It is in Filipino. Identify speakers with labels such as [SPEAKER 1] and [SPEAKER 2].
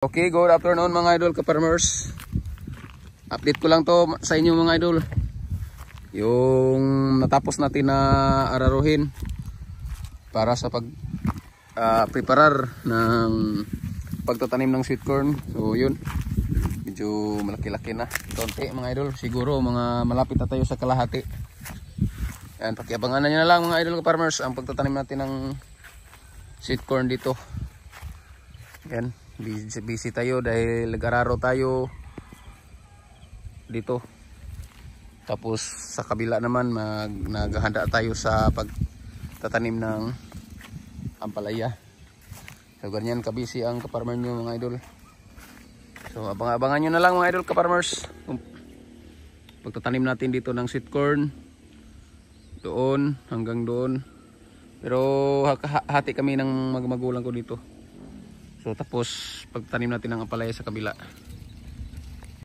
[SPEAKER 1] Okay, good afternoon mga idol ka-farmers. Update ko lang to sa inyo mga idol. Yung natapos natin na araruhin para sa preparar ng pagtatanim ng sweet corn. So yun, medyo malaki-laki na. Konti mga idol, siguro mga malapit na tayo sa kalahati. Yan, pakiabangan na nyo na lang mga idol ka-farmers ang pagtatanim natin ng sweet corn dito. Yan, busy tayo dahil nag-araro tayo dito. Tapos sa kabila naman naghahanda tayo sa pagtatanim ng ampalaya. So ganyan kabisi ang ka-farmer nyo mga idol. So abang-abangan nyo na lang mga idol ka-farmers pagtatanim natin dito ng sweet corn. Doon hanggang doon. Pero hati kami ng magulang ko dito. So tapos pagtanim natin ng ampalaya sa kabila.